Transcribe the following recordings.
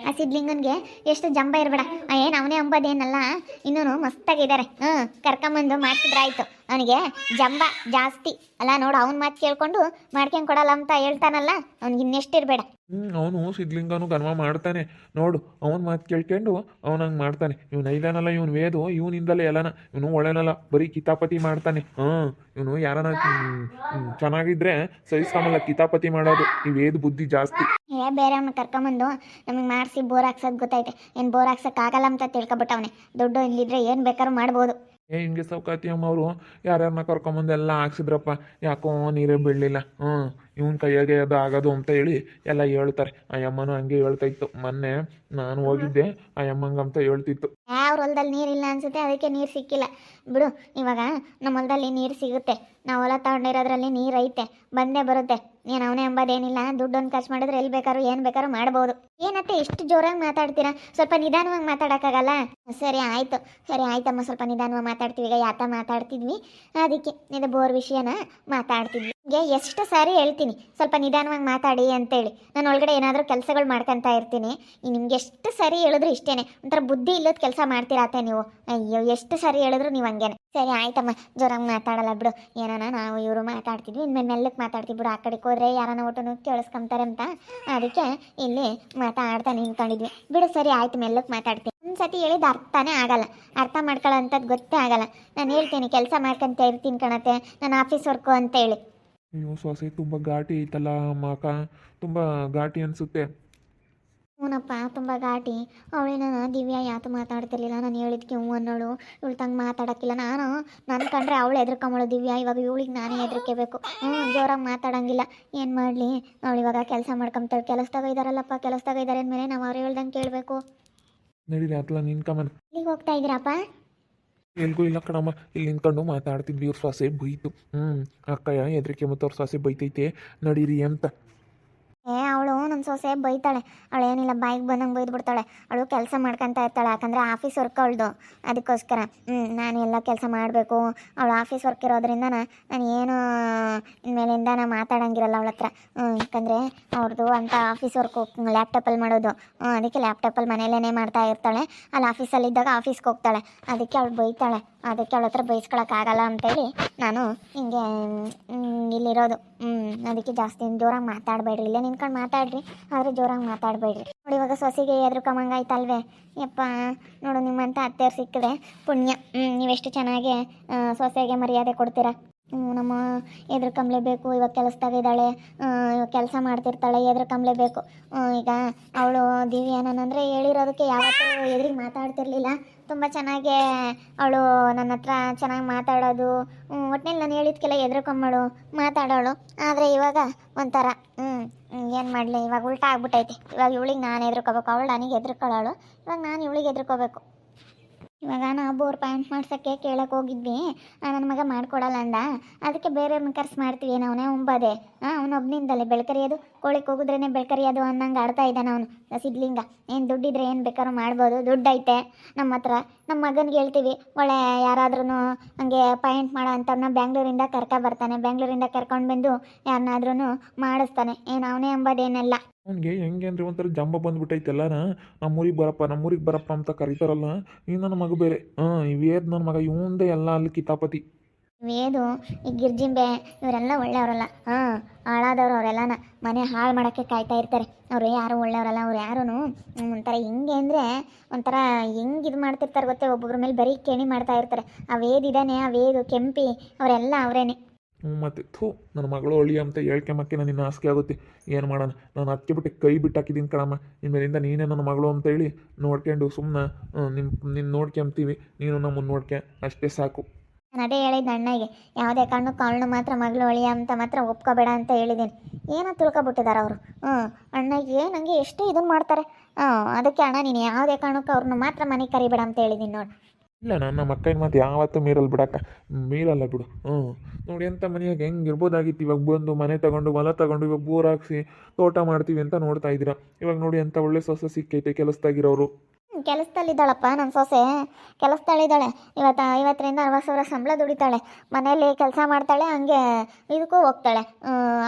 ಆ ಸಿದ್ಲಿಂಗನ್ಗೆ ಎಷ್ಟು ಜಂಬ ಇರಬೇಡ. ಏನು ಅವನೇ ಅಂಬೋದೇನಲ್ಲ, ಇನ್ನೂ ಮಸ್ತಾಗಿದ್ದಾರೆ. ಕರ್ಕೊಂಬಂದು ಮಾಡ್ತಿದ್ರಾಯ್ತು. ಅವನಿಗೆ ಜಂಬ ಜಾಸ್ತಿ ಅಲ್ಲ ನೋಡು. ಅವನ ಮಾತು ಕೇಳ್ಕೊಂಡು ಮಾಡ್ಕೊಂಡು ಕೊಡಲ್ಲ ಅಂತ ಹೇಳ್ತಾನಲ್ಲ, ಅವ್ನಿಗೆ ಇನ್ನೆಷ್ಟಿರಬೇಡ. ಅವನು ಸಿದ್ಲಿಂಗನು ಕನ್ವ ಮಾಡ್ತಾನೆ ನೋಡು. ಅವನ ಮಾತು ಕೇಳ್ಕೊಂಡು ಅವನಂಗೆ ಮಾಡ್ತಾನೆ. ಇವ್ನು ಐದಾನಲ್ಲ, ಇವ್ನು ವೇದು ಇವನಿಂದಲೇ ಎಲ್ಲನ. ಇವನು ಒಳ್ಳೆನಲ್ಲ, ಬರೀ ಕಿತಾಪತಿ ಮಾಡ್ತಾನೆ. ಇವನು ಯಾರನ ಚೆನ್ನಾಗಿದ್ರೆ ಸಹಿಸ್ಕೊಂಬಲ್ಲ ಕಿತಾಪತಿ ಮಾಡೋದು. ಈ ವೇದ ಬುದ್ಧಿ ಜಾಸ್ತಿ. ಬೇರೆಯವ್ನ ಕರ್ಕೊಂಬಂದು ನಮಗೆ ಮಾಡಿಸಿ ಬೋರ್ ಹಾಕ್ಸೋದು ಗೊತ್ತೈತೆ. ಏನು ಬೋರ್ ಹಾಕ್ಸೋಕ್ಕಾಗಲ್ಲ ಅಂತ ತಿಳ್ಕೊಬಿಟ್ಟವನೆ. ದುಡ್ಡು ಇಲ್ಲಿದ್ರೆ ಏನು ಬೇಕಾದ್ರೂ ಮಾಡ್ಬೋದು. ಹಿಂಗೆ ಸೌಕಾತಿ ಅಮ್ಮ ಅವರು ಯಾರ್ಯಾರನ್ನ ಕರ್ಕೊಂಬಂದು ಎಲ್ಲ ಹಾಕ್ಸಿದ್ರಪ್ಪ. ಯಾಕೋ ನೀರೇ ಬೀಳಲಿಲ್ಲ. ಇವನ್ ಕೈಯಾಗೆ ಅದು ಆಗೋದು ಅಂತ ಹೇಳಿ ಎಲ್ಲ ಹೇಳ್ತಾರೆ. ಆ ಅಮ್ಮನೂ ಹಂಗೆ ಹೇಳ್ತಾ ಇತ್ತು. ಮೊನ್ನೆ ನಾನು ಹೋಗಿದ್ದೆ, ಆ ಅಮ್ಮಂಗಂತ ಹೇಳ್ತಿತ್ತು. ಅವ್ರ ಹೊಲದಲ್ಲಿ ನೀರಿಲ್ಲ ಅನ್ಸುತ್ತೆ, ಅದಕ್ಕೆ ನೀರು ಸಿಕ್ಕಿಲ್ಲ ಬಿಡು. ಇವಾಗ ನಮ್ಮ ಹೊಲದಲ್ಲಿ ನೀರು ಸಿಗುತ್ತೆ. ನಾವು ಹೊಲ ತಗೊಂಡಿರೋದ್ರಲ್ಲಿ ನೀರು ಐತೆ, ಬಂದೇ ಬರುತ್ತೆ. ಏನು ಅವನೇ ಎಂಬುದೇನಿಲ್ಲ. ದುಡ್ಡನ್ನು ಖರ್ಚು ಮಾಡಿದ್ರೆ ಎಲ್ಲಿ ಬೇಕಾದ್ರೂ ಏನು ಬೇಕಾದ್ರೂ ಮಾಡ್ಬೋದು. ಏನತ್ತೆ ಇಷ್ಟು ಜೋರಾಗಿ ಮಾತಾಡ್ತೀರಾ? ಸ್ವಲ್ಪ ನಿಧಾನವಾಗಿ ಮಾತಾಡೋಕ್ಕಾಗಲ್ಲ? ಸರಿ ಆಯಿತು, ಸರಿ ಆಯ್ತಮ್ಮ, ಸ್ವಲ್ಪ ನಿಧಾನವಾಗಿ ಮಾತಾಡ್ತೀವಿ. ಈಗ ಯಾತ ಮಾತಾಡ್ತಿದ್ವಿ, ಅದಕ್ಕೆ ಇದು ಬೋರ್ ವಿಷಯನ ಮಾತಾಡ್ತಿದ್ವಿ. ಎಷ್ಟು ಸಾರಿ ಹೇಳ್ತೀನಿ ಸ್ವಲ್ಪ ನಿಧಾನವಾಗಿ ಮಾತಾಡಿ ಅಂತೇಳಿ. ನಾನು ಒಳಗಡೆ ಏನಾದರೂ ಕೆಲಸಗಳು ಮಾಡ್ಕೊತಾ ಇರ್ತೀನಿ. ನಿಮ್ಗೆ ಎಷ್ಟು ಸರಿ ಹೇಳಿದ್ರು ಇಷ್ಟೇನೆ, ಒಂಥರ ಬುದ್ಧಿ ಇಲ್ಲದ ಕೆಲಸ ಮಾಡ್ತೀರಾತೆ ನೀವು. ಅಯ್ಯೋ, ಎಷ್ಟು ಸರಿ ಹೇಳಿದ್ರು ನೀವು ಹಂಗೇನೆ. ಸರಿ ಆಯ್ತಮ್ಮ, ಜೋರಾಗಿ ಮಾತಾಡಲ್ಲ ಬಿಡು. ಏನಾನ ನಾವು ಇವರು ಮಾತಾಡ್ತಿದ್ವಿ, ಇನ್ಮೇಲೆ ಮೆಲ್ಲಕ್ಕೆ ಮಾತಾಡ್ತೀವಿ ಬಿಡು. ಆ ಕಡೆಗೆ ಹೋದ್ರೆ ಯಾರನ್ನ ಒಟ್ಟು ಕೇಳಿಸ್ಕೊಂತಾರೆ ಅಂತ ಅದಕ್ಕೆ ಇಲ್ಲಿ ಮಾತಾಡ್ತಾ ನಿಂತ್ಕೊಂಡಿದ್ವಿ ಬಿಡು. ಸರಿ ಆಯ್ತು, ಮೆಲ್ಲಕ್ಕೆ ಮಾತಾಡ್ತೀನಿ. ಒಂದ್ಸತಿ ಹೇಳಿದ ಅರ್ಥನೇ ಆಗಲ್ಲ, ಅರ್ಥ ಮಾಡ್ಕೊಳ್ಳೋಂಥದ್ದು ಗೊತ್ತೇ ಆಗಲ್ಲ. ನಾನು ಹೇಳ್ತೀನಿ ಕೆಲಸ ಮಾಡ್ಕೊಂತ ಇರ್ತೀನಿ ಕಣತ್ತೆ, ನಾನು ಆಫೀಸ್ ವರ್ಕು ಅಂತ ಹೇಳಿ. ಅಯ್ಯೋ ಸೊಸೆ ತುಂಬ ಘಾಟಿ ಐತಲ್ಲ ಮಕ, ತುಂಬ ಘಾಟಿ ಅನಿಸುತ್ತೆ. ಹ್ಞೂನಪ್ಪ, ತುಂಬ ಘಾಟಿ. ಅವಳಿನ ದಿವ್ಯಾ ಯಾತು ಮಾತಾಡ್ತಿರ್ಲಿಲ್ಲ. ನಾನು ಹೇಳಿದ್ಕೆ ಹ್ಞೂ ಅನ್ನೋಳು. ಇವಳು ತಂಗೆ ಮಾತಾಡೋಕ್ಕಿಲ್ಲ. ನನ್ನ ಕಂಡ್ರೆ ಅವಳು ಹೆದರ್ಕೊಂಬಳು ದಿವ್ಯಾ. ಇವಾಗ ಇವಳಿಗೆ ನಾನೇ ಹೆದರ್ಕೋಬೇಕು. ಜೋರಾಗಿ ಮಾತಾಡೋಂಗಿಲ್ಲ. ಏನು ಮಾಡಲಿ, ಅವಳು ಇವಾಗ ಕೆಲಸ ಮಾಡ್ಕೊಂತಾಳೆ. ಕೆಲಸದಾಗ ಇದ್ದಾರಲ್ಲಪ್ಪ, ಕೆಲಸದಾಗ ಇದ್ದಾರೆ ಅಂದಮೇಲೆ ನಾವು ಅವ್ರು ಹೇಳ್ದಂಗೆ ಕೇಳಬೇಕು. ನಡೀರಿ ಅತ್ಲ ನಿನ್ಕಮನ್. ಇಲ್ಲಿಗೆ ಹೋಗ್ತಾ ಇದ್ದೀರಪ್ಪ? ಎಲ್ಗೂ ಇಲ್ಲ ಕಣಮ್ಮ, ಇಲ್ಲಿ ನಿಂತ್ಕೊಂಡು ಮಾತಾಡ್ತಿದ್ವಿ. ಇವ್ರ ಸೊಸೆ ಬೈತು. ಅಕ್ಕಯ್ಯ ಹೆದರಿಕೆ ಮತ್ತು ಅವ್ರ ಸೊಸೆ ಬೈತೈತೆ ನಡೀರಿ ಅಂತ. ಅವಳು ನನ್ನ ಸೊಸೆ ಬೈತಾಳೆ. ಅವಳೇನಿಲ್ಲ, ಬಾಯಿಗೆ ಬಂದಂಗೆ ಬೈದ್ಬಿಡ್ತಾಳೆ. ಅವಳು ಕೆಲಸ ಮಾಡ್ಕೊತಾ ಇರ್ತಾಳೆ, ಯಾಕಂದರೆ ಆಫೀಸ್ ವರ್ಕ್ ಅವಳದು. ಅದಕ್ಕೋಸ್ಕರ ನಾನು ಎಲ್ಲ ಕೆಲಸ ಮಾಡಬೇಕು. ಅವಳು ಆಫೀಸ್ ವರ್ಕ್ ಇರೋದ್ರಿಂದ ನಾನು ಏನು ಇನ್ಮೇಲಿಂದ ನಾನು ಮಾತಾಡೋಂಗಿರಲ್ಲ ಅವಳ ಹತ್ರ. ಯಾಕಂದರೆ ಅವ್ರದ್ದು ಅಂತ ಆಫೀಸ್ ವರ್ಕು ಲ್ಯಾಪ್ಟಾಪಲ್ಲಿ ಮಾಡೋದು. ಅದಕ್ಕೆ ಲ್ಯಾಪ್ಟಾಪಲ್ಲಿ ಮನೇಲೇ ಮಾಡ್ತಾ ಇರ್ತಾಳೆ. ಅಲ್ಲಿ ಆಫೀಸಲ್ಲಿದ್ದಾಗ ಆಫೀಸ್ಗೆ ಹೋಗ್ತಾಳೆ. ಅದಕ್ಕೆ ಅವಳು ಬೈತಾಳೆ. ಅದಕ್ಕೆ ಅವಳ ಹತ್ರ ಬೈಸ್ಕೊಳಕ್ಕಾಗಲ್ಲ ಅಂತೇಳಿ ನಾನು ಹಿಂಗೆ ಇಲ್ಲಿರೋದು. ಅದಕ್ಕೆ ಜಾಸ್ತಿ ಜೋರಾಗಿ ಮಾತಾಡಬೇಡ್ರಿ, ಇಲ್ಲೇ ನಿಂತ್ಕೊಂಡು ಮಾತಾಡ್ರಿ, ಆದರೆ ಜೋರಾಗಿ ಮಾತಾಡಬೇಡ್ರಿ. ನೋಡಿ ಇವಾಗ ಸೊಸೆಗೆ ಎದ್ರುಕೊಂಬಂಗಾಯ್ತಲ್ವೇ? ಯಪ್ಪ ನೋಡು, ನಿಮ್ಮಂಥ ಅತ್ತೆಯರು ಸಿಕ್ಕಿದೆ ಪುಣ್ಯ. ನೀವೆಷ್ಟು ಚೆನ್ನಾಗಿ ಸೊಸೆಗೆ ಮರ್ಯಾದೆ ಕೊಡ್ತೀರಾ. ನಮ್ಮ ಎದ್ರುಕೊಂಬ್ಲೇಬೇಕು. ಇವಾಗ ಕೆಲಸದಾಗ ಇದ್ದಾಳೆ, ಇವಾಗ ಕೆಲಸ ಮಾಡ್ತಿರ್ತಾಳೆ, ಎದ್ರುಕೊಂಬ್ಲೇಬೇಕು. ಈಗ ಅವಳು ದಿವ್ಯಾ ನಾನಂದರೆ ಹೇಳಿರೋದಕ್ಕೆ ಯಾವತ್ತೂ ಎದುರಿಗೆ ಮಾತಾಡ್ತಿರ್ಲಿಲ್ಲ. ತುಂಬ ಚೆನ್ನಾಗಿ ಅವಳು ನನ್ನ ಹತ್ರ ಚೆನ್ನಾಗಿ ಮಾತಾಡೋದು. ಒಟ್ಟಿನಲ್ಲಿ ನಾನು ಹೇಳಿದ್ಕೆಲ್ಲ ಎದ್ರುಕೊಂಬಳು, ಮಾತಾಡೋಳು. ಆದರೆ ಇವಾಗ ಒಂಥರ ಏನು ಮಾಡಲಿ, ಇವಾಗ ಉಲ್ಟಾ ಆಗ್ಬಿಟ್ಟೈತೆ. ಇವಾಗ ಇವಳಿಗೆ ನಾನು ಎದ್ರುಕೋಬೇಕು, ಅವಳು ನನಗೆ ಎದ್ರುಕೊಳ್ಳೋಳು. ಇವಾಗ ನಾನು ಇವಳಿಗೆ ಎದ್ರುಕೋಬೇಕು. ಇವಾಗ ನಾವು ಬೋರ್ ಪಾಯಿಂಟ್ ಮಾಡ್ಸೋಕ್ಕೆ ಕೇಳಕ್ಕೆ ಹೋಗಿದ್ವಿ. ನನ್ನ ಮಗ ಮಾಡ್ಕೊಡಲ್ಲ ಅಂದ. ಅದಕ್ಕೆ ಬೇರೆಯವ್ರನ್ನ ಕರ್ಸಿ ಮಾಡ್ತೀವಿ. ಅವನೇ ಒಂಬದೆ. ಅವನೊಬ್ಬನಿಂದಲೇ ಬೆಳ್ಕರಿಯೋದು, ಕೋಳಿಗೆ ಹೋಗಿದ್ರೇ ಬೆಳ್ಕರಿಯೋದು ಅನ್ನಂಗೆ ಆಡ್ತಾ ಇದ್ದಾನೆ ಅವನು ಸಿದ್ಲಿಂಗ. ಏನು ದುಡ್ಡಿದ್ರೆ ಏನು ಬೇಕಾದ್ರೂ ಮಾಡ್ಬೋದು, ದುಡ್ಡೈತೆ ನಮ್ಮ ಹತ್ರ. ನಮ್ಮ ಮಗನಿಗೆ ಹೇಳ್ತೀವಿ, ಒಳ್ಳೆ ಯಾರಾದ್ರೂ ಹಂಗೆ ಪಾಯಿಂಟ್ ಮಾಡೋ ಅಂಥವ್ರನ್ನ ಬ್ಯಾಂಗ್ಳೂರಿಂದ ಬರ್ತಾನೆ. ಬ್ಯಾಂಗ್ಳೂರಿಂದ ಕರ್ಕೊಂಡು ಬಂದು ಯಾರನ್ನಾದ್ರೂ ಮಾಡಿಸ್ತಾನೆ. ಏನು ಅವನೇ ಎಂಬುದೇನೆಲ್ಲ. ಅವ್ನಿಗೆ ಹೆಂಗೆ ಅಂದರೆ ಒಂಥರ ಜಂಬ ಬಂದುಬಿಟ್ಟೈತೆಲ್ಲ. ನಮ್ಮೂರಿಗೆ ಬರಪ್ಪ ಅಂತ ಕರೀತಾರಲ್ಲ. ಈ ನನ್ನ ಮಗ ಬೇರೆ. ಈ ವೇದ್ ನನ್ನ ಮಗ ಇವಂದೇ ಎಲ್ಲ ಅಲ್ಲಿ ಕಿತಾಪತಿ. ವೇದು, ಈ ಗಿರ್ಜಿಂಬೆ ಇವರೆಲ್ಲ ಒಳ್ಳೆಯವರಲ್ಲ. ಹಾಳಾದವ್ರು ಅವರೆಲ್ಲನ. ಮನೆ ಹಾಳು ಮಾಡೋಕ್ಕೆ ಕಾಯ್ತಾ ಇರ್ತಾರೆ. ಅವರು ಯಾರು ಒಳ್ಳೆಯವರಲ್ಲ. ಅವ್ರು ಯಾರೂ ಒಂಥರ ಹೆಂಗೆ ಅಂದರೆ ಒಂಥರ ಹೆಂಗೆ ಇದು ಮಾಡ್ತಿರ್ತಾರೆ ಗೊತ್ತೇ, ಒಬ್ಬೊಬ್ಬರ ಮೇಲೆ ಬರೀ ಕೇಣಿ ಮಾಡ್ತಾ ಇರ್ತಾರೆ. ಆ ವೇದ್ ಇದ್ದಾನೆ, ಆ ವೇದು ಕೆಂಪಿ ಅವರೆಲ್ಲ ಅವರೇನೆ. ಮತ್ತು ನನ್ನ ಮಗಳು ಒಳ್ಳಿ ಅಂತ ಹೇಳ್ಕೊಂಬಕ್ಕೆ ನನಗೆ ಆಸೆ ಆಗುತ್ತೆ. ಏನು ಮಾಡೋಣ, ನಾನು ಅದಕ್ಕೆ ಬಿಟ್ಟು ಕೈ ಬಿಟ್ಟು ಹಾಕಿದ್ದೀನಿ ಕಣಮ್ಮ. ಇನ್ಮೇಲಿಂದ ನೀನೇ ನನ್ನ ಮಗಳು ಅಂತೇಳಿ ನೋಡ್ಕೊಂಡು ಸುಮ್ಮನೆ ನಿನ್ನ ನೋಡ್ಕೊಂತೀವಿ, ನೀನು ನಮ್ಮನ್ನು ನೋಡ್ಕೆ, ಅಷ್ಟೇ ಸಾಕು. ನಾನು ಅದೇ ಹೇಳಿದ್ದೆ ಅಣ್ಣಗೆ, ಯಾವುದೇ ಕಾರಣಕ್ಕೂ ಅವಳನ್ನ ಮಾತ್ರ ಮಗಳು ಒಳಿಯ ಅಂತ ಮಾತ್ರ ಒಪ್ಕೋಬೇಡ ಅಂತ ಹೇಳಿದ್ದೀನಿ. ಏನೋ ತಿಳ್ಕೊಬಿಟ್ಟಿದ್ದಾರೆ ಅವರು. ಅಣ್ಣಗೆ ನನಗೆ ಎಷ್ಟು ಇದನ್ನು ಮಾಡ್ತಾರೆ. ಅದಕ್ಕೆ ಅಣ್ಣ ನೀನು ಯಾವುದೇ ಕಾರಣಕ್ಕೂ ಅವ್ರನ್ನ ಮಾತ್ರ ಮನೆಗೆ ಕರಿಬೇಡ ಅಂತ ಹೇಳಿದ್ದೀನಿ ನೋಡಿ. ಇಲ್ಲ, ನನ್ನ ಮಕ್ಕಳಿಗೆ ಮಾತು ಯಾವತ್ತೂ ಮೀರಲ್ಲ ಬಿಡಕ್ಕ, ಮೀರಲ್ಲ ಬಿಡು. ನೋಡಿ ಎಂಥ ಮನೆಯಾಗ ಹೆಂಗೆ ಇರ್ಬೋದಾಗಿತ್ತು. ಇವಾಗ ಬಂದು ಮನೆ ತಗೊಂಡು ಹೊಲ ತಗೊಂಡು ಇವಾಗ ಬೋರ್ ಹಾಕ್ಸಿ ತೋಟ ಮಾಡ್ತೀವಿ ಅಂತ ನೋಡ್ತಾ ಇದ್ದೀರಾ. ಇವಾಗ ನೋಡಿ ಎಂಥ ಒಳ್ಳೆ ಸೊಸೆ ಸಿಕ್ಕೈತೆ ಕೆಲಸದಾಗಿರೋರು. ಕೆಲಸದಲ್ಲಿದ್ದಾಳಪ್ಪ ನನ್ನ ಸೊಸೆ, ಕೆಲಸದಲ್ಲಿದ್ದಾಳೆ. 50,000 60,000 ಸಂಬಳ ದುಡಿತಾಳೆ, ಮನೇಲಿ ಕೆಲಸ ಮಾಡ್ತಾಳೆ, ಹಂಗೆ ಇದಕ್ಕೂ ಹೋಗ್ತಾಳೆ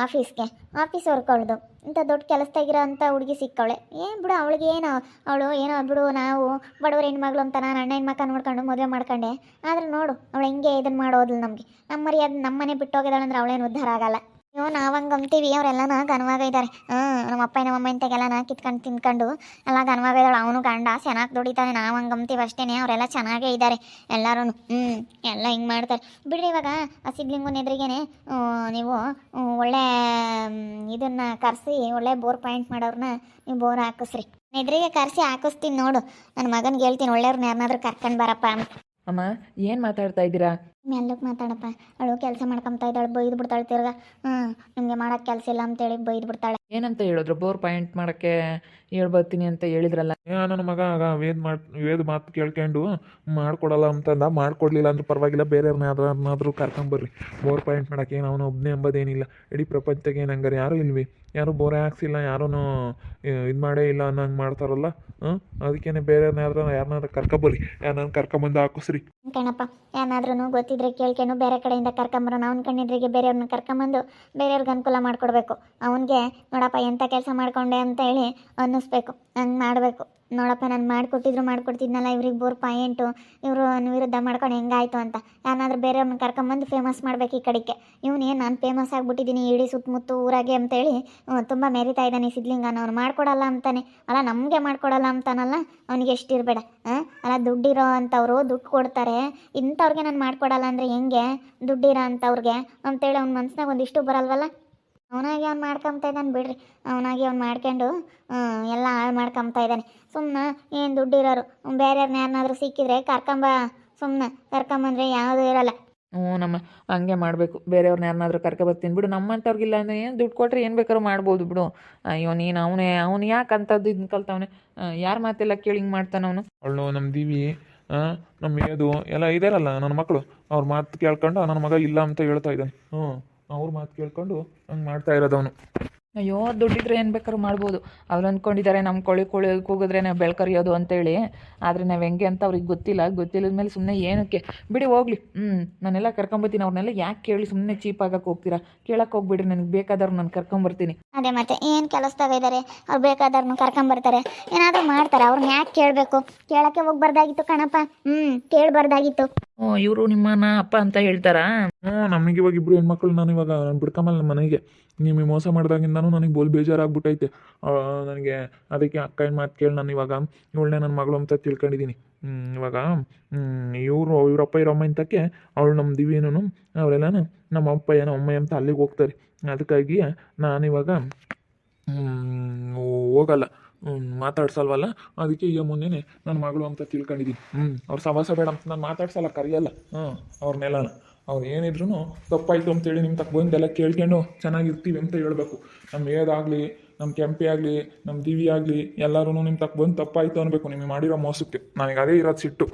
ಆಫೀಸ್ಗೆ. ಆಫೀಸ್ ವರ್ಕ್ ಅವಳ್ದು. ಇಂಥ ದೊಡ್ಡ ಕೆಲಸದಾಗಿರೋ ಅಂಥ ಹುಡುಗಿ ಸಿಕ್ಕವಳೆ. ಏನು ಬಿಡು ಅವಳಿಗೆ, ಏನು ಅವಳು ಏನೋ ಬಿಡು, ನಾವು ಬಡವ್ರ ಹೆಣ್ಮಗಳು ಅಂತ ನಾನು ಅಣ್ಣ ಹೆಣ್ಮಕ್ಕ ನೋಡ್ಕೊಂಡು ಮದುವೆ ಮಾಡ್ಕೊಂಡೆ. ಆದರೆ ನೋಡು ಅವಳು ಹೆಂಗೆ ಇದನ್ನು ಮಾಡೋದಿಲ್ಲ ನಮಗೆ. ನಮ್ಮ ಮರ್ಯಾದೆ ನಮ್ಮ ಮನೆ ಬಿಟ್ಟು ಹೋಗಿದ್ದಾಳೆ ಅಂದ್ರೆ ಅವಳೇನು ಉದ್ಧಾರ ಆಗಲ್ಲ. ಅಯ್ಯೋ ನಾವು ಹಂಗೆ ಅಂತೀವಿ, ಅವರೆಲ್ಲನ ಘನವಾಗ ಇದ್ದಾರೆ. ನಮ್ಮ ಅಪ್ಪ ನಮ್ಮ ಅಮ್ಮ ಇಂತೆಲ್ಲ ಕಿತ್ಕೊಂಡು ತಿನ್ಕೊಂಡು ಎಲ್ಲ ಘನವಾಗ ಇದ್ದಾಳೆ. ಅವನು ಗಂಡ ಚೆನ್ನಾಗಿ ದುಡಿತಾನೆ, ನಾವು ಹಂಗೆ ಅಂತೀವಿ ಅಷ್ಟೇ. ಅವರೆಲ್ಲ ಚೆನ್ನಾಗೇ ಇದ್ದಾರೆ ಎಲ್ಲರೂ. ಎಲ್ಲ ಹಿಂಗೆ ಮಾಡ್ತಾರೆ ಬಿಡ್ರಿ. ಇವಾಗ ಆ ಸಿದ್ಲಿಂಗನ ಎದುರಿಗೇನೆ ನೀವು ಒಳ್ಳೆ ಇದನ್ನು ಕರೆಸಿ ಒಳ್ಳೆ ಬೋರ್ ಪಾಯಿಂಟ್ ಮಾಡೋರನ್ನ ನೀವು ಬೋರ್ ಹಾಕಿಸ್ರಿ. ಎದುರಿಗೆ ಕರೆಸಿ ಹಾಕಿಸ್ತೀನಿ ನೋಡು. ನನ್ನ ಮಗನಿಗೆ ಹೇಳ್ತೀನಿ ಒಳ್ಳೆಯವ್ರನ್ನ ಯಾರನ್ನಾದ್ರೂ ಕರ್ಕೊಂಡು ಬರಪ್ಪ ಅಂತ. ಅಮ್ಮ ಏನು ಮಾತಾಡ್ತಾ ಇದ್ದೀರಾ? ಮೆಲ್ಲಕ್ಕೆ ಮಾತಾಡಪ್ಪ. ಅವಳು ಕೆಲಸ ಮಾಡ್ಕೊತಾ ಇದ್ದಾಳೆ, ಬೈದು ಬಿಡ್ತಾಳೆ ತಿರ್ಗ. ನಿಮಗೆ ಮಾಡೋಕ್ಕೆ ಕೆಲಸ ಇಲ್ಲ ಅಂತೇಳಿ ಬೈದು ಬಿಡ್ತಾಳೆ. ಏನಂತ ಹೇಳಿದ್ರು? ಬೋರ್ ಪಾಯಿಂಟ್ ಮಾಡೋಕ್ಕೆ ಹೇಳ್ಬರ್ತೀನಿ ಅಂತ ಹೇಳಿದ್ರಲ್ಲ. ನನ್ನ ಮಗ ಆಗ ವೇದ ಮಾತು ಕೇಳ್ಕೊಂಡು ಮಾಡ್ಕೊಡಲ್ಲ ಅಂತಂದ. ಮಾಡ್ಕೊಡ್ಲಿಲ್ಲ ಅಂದ್ರೆ ಪರವಾಗಿಲ್ಲ, ಬೇರೆಯವ್ರನ್ನ ಯಾರನ್ನಾದ್ರೂ ಕರ್ಕೊಂಬರ್ರಿ ಬೋರ್ ಪಾಯಿಂಟ್ ಮಾಡೋಕ್ಕೆ. ಏನು ಅವನು ಒಬ್ಬನೇ ಎಂಬುದೇನಿಲ್ಲ, ಇಡೀ ಪ್ರಪಂಚದಾಗೆ ಏನು ಹಂಗಾರೆ ಯಾರೂ ಇಲ್ವಿ, ಯಾರೂ ಬೋರೇ ಹಾಕ್ಸಿಲ್ಲ, ಯಾರೂ ಇದು ಮಾಡೇ ಇಲ್ಲ ಅನ್ನಂಗೆ ಮಾಡ್ತಾರಲ್ಲ. ಅದಕ್ಕೇನೆ ಬೇರೆಯವ್ರನ್ನ ಯಾರನ್ನಾದ್ರೂ ಕರ್ಕೊಂಬರ್ರಿ, ಯಾರನ್ನ ಕರ್ಕೊಂಬಂದು ಹಾಕಿಸ್ರಿ. ಕಣಪ್ಪ, ಏನಾದ್ರೂ ಗೊತ್ತಿದ್ರೆ ಕೇಳ್ಕೊಂಡು ಬೇರೆ ಕಡೆಯಿಂದ ಕರ್ಕೊಂಬರೋಣ. ಅವ್ನ ಕಣ್ಣಿದ್ರಿಗೆ ಬೇರೆಯವ್ರನ್ನ ಕರ್ಕೊಂಬಂದು ಬೇರೆಯವ್ರಿಗೆ ಅನುಕೂಲ ಮಾಡಿಕೊಡ್ಬೇಕು. ಅವನಿಗೆ ನೋಡಪ್ಪ ಎಂಥ ಕೆಲಸ ಮಾಡ್ಕೊಂಡೆ ಅಂತ ಹೇಳಿ ಅನ್ನಿಸ್ಬೇಕು. ಹಂಗೆ ಮಾಡಬೇಕು. ನೋಡಪ್ಪ ನಾನು ಮಾಡ್ಕೊಡ್ತಿದ್ನಲ್ಲ ಇವ್ರಿಗೆ ಬೋರ್ ಪಾಯಿಂಟು, ಇವರು ವಿರುದ್ಧ ಮಾಡ್ಕೊಂಡು ಹೆಂಗಾಯ್ತು ಅಂತ. ಯಾರನ್ನಾದ್ರೂ ಬೇರೆಯವ್ರನ್ನ ಕರ್ಕೊಂಬಂದು ಫೇಮಸ್ ಮಾಡ್ಬೇಕು ಈ ಕಡೆಗೆ. ಇವನೇನು ನಾನು ಫೇಮಸ್ ಆಗಿಬಿಟ್ಟಿದ್ದೀನಿ ಇಡೀ ಸುತ್ತಮುತ್ತ ಊರಾಗೆ ಅಂತೇಳಿ ತುಂಬ ಮೆರಿತಾ ಇದ್ದಾನೆ ಸಿದ್ಲಿಂಗನ. ಅವ್ನು ಮಾಡ್ಕೊಡಲ್ಲ ಅಂತಾನೆ, ಅಲ್ಲ ನಮಗೆ ಮಾಡ್ಕೊಡಲ್ಲ ಅಂತಾನಲ್ಲ, ಅವನಿಗೆ ಎಷ್ಟಿರಬೇಡ. ಅಲ್ಲ ದುಡ್ಡಿರೋ ಅಂಥವ್ರು ದುಡ್ಡು ಕೊಡ್ತಾರೆ, ಇಂಥವ್ರಿಗೆ ನಾನು ಮಾಡ್ಕೊಡಲ್ಲ ಅಂದರೆ ಹೆಂಗೆ? ದುಡ್ಡಿರೋ ಅಂಥವ್ರಿಗೆ ಅಂತೇಳಿ ಅವ್ನ ಮನ್ಸಿನಾಗ ಒಂದಿಷ್ಟು ಬರಲ್ವಲ್ಲ. ಅವನಾಗಿ ಅವ್ನು ಮಾಡ್ಕೊಂತ ಇದ್ದಾನೆ ಬಿಡ್ರಿ. ಅವನಾಗಿ ಅವ್ನು ಮಾಡ್ಕೊಂಡು ಎಲ್ಲ ಹಾಳು ಮಾಡ್ಕೊಂತ ಇದ್ದಾನೆ. ಸುಮ್ಮನೆ ಏನು ದುಡ್ಡಿರೋರು ಬೇರೆಯವ್ರನ್ನ ಯಾರನ್ನಾದ್ರೂ ಸಿಕ್ಕಿದ್ರೆ ಸುಮ್ಮನೆ ಕರ್ಕೊಂಬಂದ್ರೆ ಯಾವುದೂ ಇರೋಲ್ಲ. ನಮ್ಮ ಹಂಗೆ ಮಾಡಬೇಕು. ಬೇರೆಯವ್ರನ್ನ ಯಾರನ್ನಾದ್ರೂ ಕರ್ಕೊಬರ್ತೀನಿ ಬಿಡು. ನಮ್ಮಂಥವ್ರಿಗಿಲ್ಲ ಅಂದರೆ ಏನು ದುಡ್ಡು ಕೊಟ್ಟರೆ ಏನು ಬೇಕಾದ್ರೂ ಮಾಡ್ಬೋದು ಬಿಡು. ಅಯ್ಯೋ ನೀನು ಅವನು ಯಾಕೆ ಅಂಥದ್ದು ಇದನ್ನ ಕಲ್ತವನೆ? ಯಾರ ಮಾತೆಲ್ಲ ಕೇಳಿ ಹಿಂಗೆ ಮಾಡ್ತಾನೆ ಅವನು. ಅವಳು ನಮ್ಮ ದಿವಿ, ನಮ್ಮ ಮೇದು ಎಲ್ಲ ಇದಾರಲ್ಲ ನನ್ನ ಮಕ್ಕಳು, ಅವ್ರ ಮಾತು ಕೇಳ್ಕೊಂಡು ನನ್ನ ಮಗ ಇಲ್ಲ ಅಂತ ಹೇಳ್ತಾ ಇದ್ದಾನೆ. ಅವ್ರ ಮಾತು ಕೇಳ್ಕೊಂಡು ಹಂಗೆ ಮಾಡ್ತಾ ಇರೋದವನು. ಅಯ್ಯೋ ದುಡ್ಡಿದ್ರೆ ಏನು ಬೇಕಾದ್ರೂ ಮಾಡ್ಬೋದು. ಅವ್ರು ಅಂದ್ಕೊಂಡಿದ್ದಾರೆ ನಮ್ಮ ಕೋಳಿ ಕೂಗಿದ್ರೆ ನಾವು ಬೆಳ್ಕರಿಯೋದು ಅಂತೇಳಿ. ಆದರೆ ನಾವು ಹೆಂಗೆ ಅಂತ ಅವ್ರಿಗೆ ಗೊತ್ತಿಲ್ಲದ ಮೇಲೆ ಸುಮ್ಮನೆ ಏನಕ್ಕೆ ಬಿಡಿ ಹೋಗ್ಲಿ. ನಾನೆಲ್ಲ ಕರ್ಕೊಂಬರ್ತೀನಿ. ಅವ್ರನ್ನೆಲ್ಲ ಯಾಕೆ ಕೇಳಿ ಸುಮ್ಮನೆ ಚೀಪ್ ಆಗಕ್ಕೆ ಹೋಗ್ತೀರಾ? ಕೇಳಕ್ಕೆ ಹೋಗ್ಬಿಡ್ರಿ, ನನಗೆ ಬೇಕಾದವ್ರು ನಾನು ಕರ್ಕೊಂಬರ್ತೀನಿ. ಅದೇ ಮತ್ತೆ ಏನು ಕೆಲಸದಾಗ ಇದ್ದಾರೆ ಅವ್ರು, ಬೇಕಾದವ್ರನ್ನ ಕರ್ಕೊಂಬರ್ತಾರೆ, ಏನಾದರೂ ಮಾಡ್ತಾರೆ. ಅವ್ರನ್ನ ಯಾಕೆ ಕೇಳಬೇಕು? ಕೇಳೋಕ್ಕೆ ಹೋಗ್ಬಾರ್ದಾಗಿತ್ತು ಕಣಪ್ಪ. ಕೇಳಬಾರ್ದಾಗಿತ್ತು. ಇವರು ನಿಮ್ಮನ್ನ ಅಪ್ಪ ಅಂತ ಹೇಳ್ತಾರಾ? ನಮಗೆ ಇವಾಗ ಇಬ್ಬರು ಹೆಣ್ಮಕ್ಳು ನಾನು ಇವಾಗ ಬಿಡ್ಕೊಂಬಲ್ಲ ನಮ್ಮ ಮನೆಗೆ. ನಿಮಗೆ ಮೋಸ ಮಾಡಿದಾಗಿಂದನೂ ನನಗೆ ಬೋಲ್ ಬೇಜಾರಾಗ್ಬಿಟ್ಟೈತೆ ನನಗೆ. ಅದಕ್ಕೆ ಅಕ್ಕ ಏನು ಮಾತು ಕೇಳಿ ನಾನು ಇವಾಗ ಇವಳನ್ನೇ ನನ್ನ ಮಗಳು ಅಂತ ತಿಳ್ಕೊಂಡಿದ್ದೀನಿ. ಇವಾಗ ಇವರಪ್ಪ ಇರಮ್ಮ ಇಂತಕ್ಕೆ ಅವಳು ನಮ್ಮ ದಿವ್ಯನೂ ಅವರೆಲ್ಲನೂ ನಮ್ಮ ಅಪ್ಪ ಏನೋ ಅಮ್ಮ ಅಂತ ಅಲ್ಲಿಗೆ ಹೋಗ್ತಾರೆ. ಅದಕ್ಕಾಗಿ ನಾನಿವಾಗ ಹೋಗಲ್ಲ, ಮಾತಾಡ್ಸಲ್ವಲ್ಲ. ಅದಕ್ಕೆ ಈಗ ಮೊನ್ನೆ ನನ್ನ ಮಗಳು ಅಂತ ತಿಳ್ಕೊಂಡಿದ್ದೀನಿ. ಅವ್ರು ಸವಾಸ ಬೇಡ ಅಂತ ನಾನು ಮಾತಾಡ್ಸಲ್ಲ, ಕರೆಯಲ್ಲ. ಅವ್ರನ್ನೆಲ್ಲ ಅವ್ರು ಏನಿದ್ರು ತಪ್ಪಾಯಿತು ಅಂತೇಳಿ ನಿಮ್ಮ ತಕ್ಕ ಬಂದೆಲ್ಲ ಕೇಳ್ಕೊಂಡು ಚೆನ್ನಾಗಿರ್ತೀವಿ ಅಂತ ಹೇಳ್ಬೇಕು. ನಮ್ಮ ಏದಾಗಲಿ, ನಮ್ಮ ಕೆಂಪಿ ಆಗಲಿ, ನಮ್ಮ ದಿವಿ ಆಗಲಿ ಎಲ್ಲರೂ ನಿಮ್ಮ ತಕ್ಕ ಬಂದು ತಪ್ಪಾಯಿತು ಅನ್ಬೇಕು ನಿಮಗೆ ಮಾಡಿರೋ ಮೋಸಕ್ಕೆ. ನನಗೆ ಅದೇ ಇರೋದು ಸಿಟ್ಟು.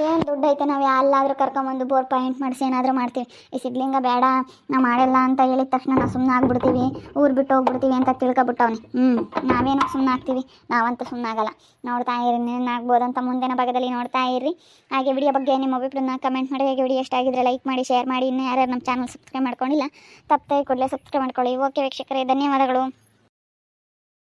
ಏನು ದುಡ್ಡು ಐತೆ, ನಾವು ಎಲ್ಲಾದರೂ ಕರ್ಕೊಂಬಂದು ಬೋರ್ ಪಾಯಿಂಟ್ ಮಾಡಿಸಿ ಏನಾದರೂ ಮಾಡ್ತೀವಿ. ಈ ಸಿದ್ಲಿಂಗ ಬೇಡ ನಾವು ಮಾಡಿಲ್ಲ ಅಂತ ಹೇಳಿದ ತಕ್ಷಣ ನಾವು ಸುಮ್ಮನೆ ಆಗ್ಬಿಡ್ತೀವಿ, ಊರು ಬಿಟ್ಟು ಹೋಗ್ಬಿಡ್ತೀವಿ ಅಂತ ತಿಳ್ಕೊಬಿಟ್ಟವನಿ. ನಾವೇನೋ ಸುಮ್ಮನೆ ಆಗ್ತೀವಿ? ನಾವಂತೂ ಸುಮ್ಮನೆ ಆಗಲ್ಲ. ನೋಡ್ತಾ ಇರಿ, ಆಗ್ಬೋದು ಅಂತ ಮುಂದಿನ ಭಾಗದಲ್ಲಿ ನೋಡ್ತಾ ಇರ್ರಿ. ಹಾಗೆ ವಿಡಿಯೋ ಬಗ್ಗೆ ನಿಮ್ಮ ಅಭಿಪ್ರಾಯನ ಕಮೆಂಟ್ ಮಾಡಿ. ಹಾಗೆ ವಿಡಿಯೋ ಎಷ್ಟಾಗಿದ್ರೆ ಲೈಕ್ ಮಾಡಿ, ಶೇರ್ ಮಾಡಿ. ಇನ್ನೂ ಯಾರ್ಯಾರು ನಮ್ಮ ಚಾನಲ್ ಸಬ್ಸ್ಕ್ರೈಬ್ ಮಾಡ್ಕೊಂಡಿಲ್ಲ ತಪ್ಪದೆ ಕೂಡಲೇ ಸಬ್ಸ್ಕ್ರೈಬ್ ಮಾಡ್ಕೊಳ್ಳಿ. ಓಕೆ ವೀಕ್ಷಕರೇ, ಧನ್ಯವಾದಗಳು.